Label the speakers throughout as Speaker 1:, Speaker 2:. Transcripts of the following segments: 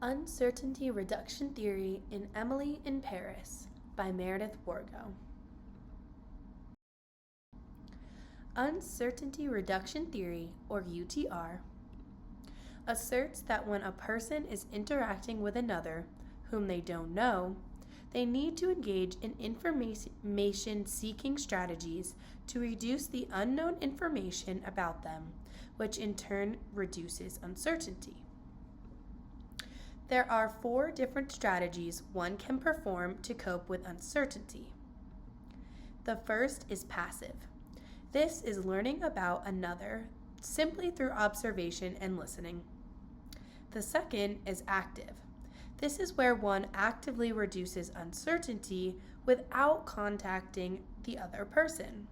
Speaker 1: Uncertainty Reduction Theory in Emily in Paris by Meredith Wargo. Uncertainty Reduction Theory, or UTR, asserts that when a person is interacting with another whom they don't know, they need to engage in information-seeking strategies to reduce the unknown information about them, which in turn reduces uncertainty. There are 4 different strategies one can perform to cope with uncertainty. The first is passive. This is learning about another simply through observation and listening. The second is active. This is where one actively reduces uncertainty without contacting the other person.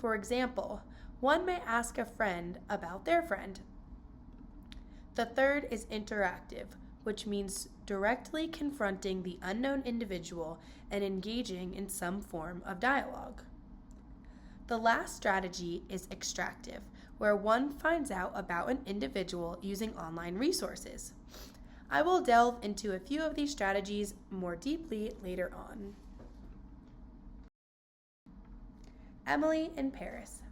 Speaker 1: For example, one may ask a friend about their friend. The third is interactive, which means directly confronting the unknown individual and engaging in some form of dialogue. The last strategy is extractive, where one finds out about an individual using online resources. I will delve into a few of these strategies more deeply later on. Emily in Paris.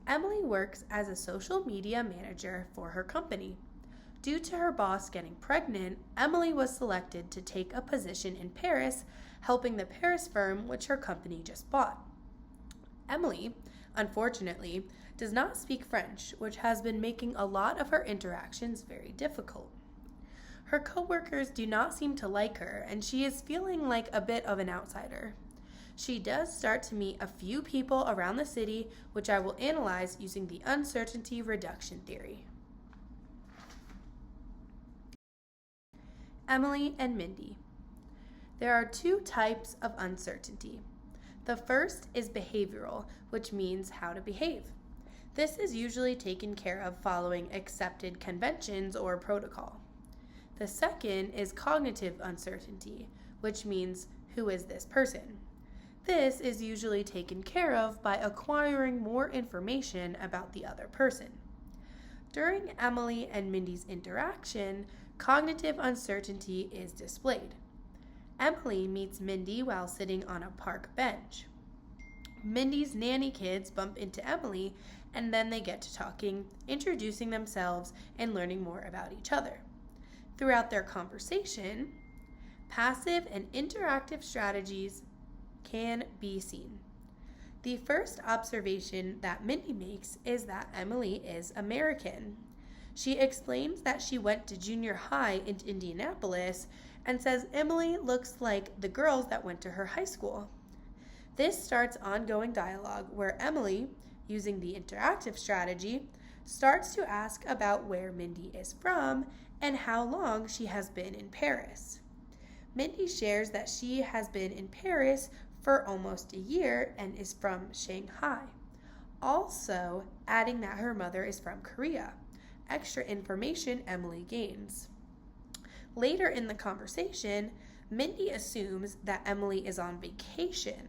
Speaker 1: Emily works as a social media manager for her company. Due to her boss getting pregnant, Emily was selected to take a position in Paris, helping the Paris firm which her company just bought. Emily, unfortunately, does not speak French, which has been making a lot of her interactions very difficult. Her coworkers do not seem to like her, and she is feeling like a bit of an outsider. She does start to meet a few people around the city, which I will analyze using the uncertainty reduction theory. Emily and Mindy. There are 2 types of uncertainty. The first is behavioral, which means how to behave. This is usually taken care of following accepted conventions or protocol. The second is cognitive uncertainty, which means who is this person? This is usually taken care of by acquiring more information about the other person. During Emily and Mindy's interaction, cognitive uncertainty is displayed. Emily meets Mindy while sitting on a park bench. Mindy's nanny kids bump into Emily, and then they get to talking, introducing themselves, and learning more about each other. Throughout their conversation, passive and interactive strategies can be seen. The first observation that Mindy makes is that Emily is American. She explains that she went to junior high in Indianapolis and says Emily looks like the girls that went to her high school. This starts ongoing dialogue where Emily, using the interactive strategy, starts to ask about where Mindy is from and how long she has been in Paris. Mindy shares that she has been in Paris for almost a year and is from Shanghai, also adding that her mother is from Korea. Extra information Emily gains. Later in the conversation, Mindy assumes that Emily is on vacation,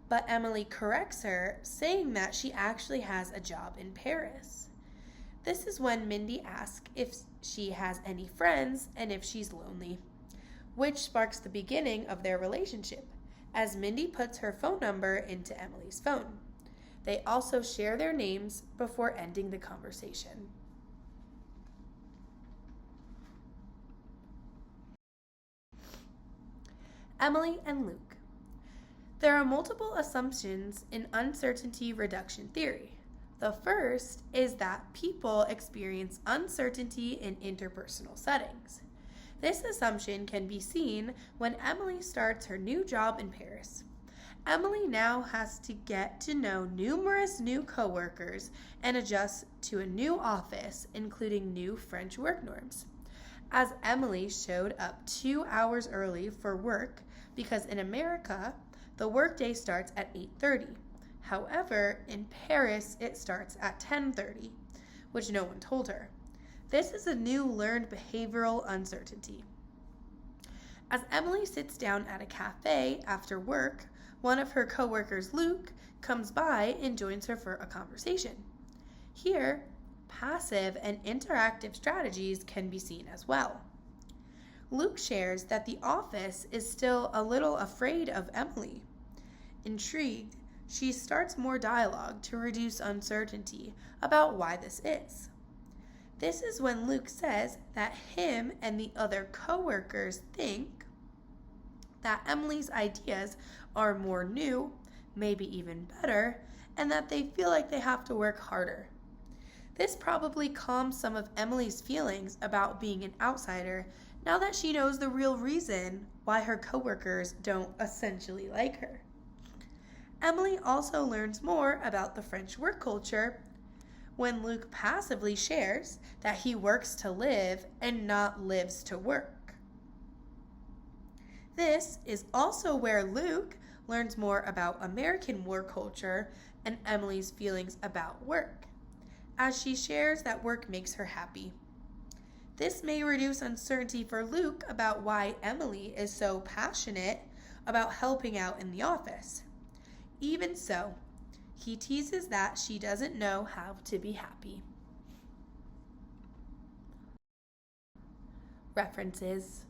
Speaker 1: but Emily corrects her, saying that she actually has a job in Paris. This is when Mindy asks if she has any friends and if she's lonely, which sparks the beginning of their relationship, as Mindy puts her phone number into Emily's phone. They also share their names before ending the conversation. Emily and Luke. There are multiple assumptions in uncertainty reduction theory. The first is that people experience uncertainty in interpersonal settings. This assumption can be seen when Emily starts her new job in Paris. Emily now has to get to know numerous new coworkers and adjust to a new office, including new French work norms. As Emily showed up 2 hours early for work because in America, the workday starts at 8:30. However, in Paris, it starts at 10:30, which no one told her. This is a new learned behavioral uncertainty. As Emily sits down at a cafe after work, one of her coworkers, Luke, comes by and joins her for a conversation. Here, passive and interactive strategies can be seen as well. Luke shares that the office is still a little afraid of Emily. Intrigued, she starts more dialogue to reduce uncertainty about why this is. This is when Luke says that him and the other co-workers think that Emily's ideas are more new, maybe even better, and that they feel like they have to work harder. This probably calms some of Emily's feelings about being an outsider now that she knows the real reason why her coworkers don't essentially like her. Emily also learns more about the French work culture when Luke passively shares that he works to live and not lives to work. This is also where Luke learns more about American work culture and Emily's feelings about work, as she shares that work makes her happy. This may reduce uncertainty for Luke about why Emily is so passionate about helping out in the office. Even so, he teases that she doesn't know how to be happy. References: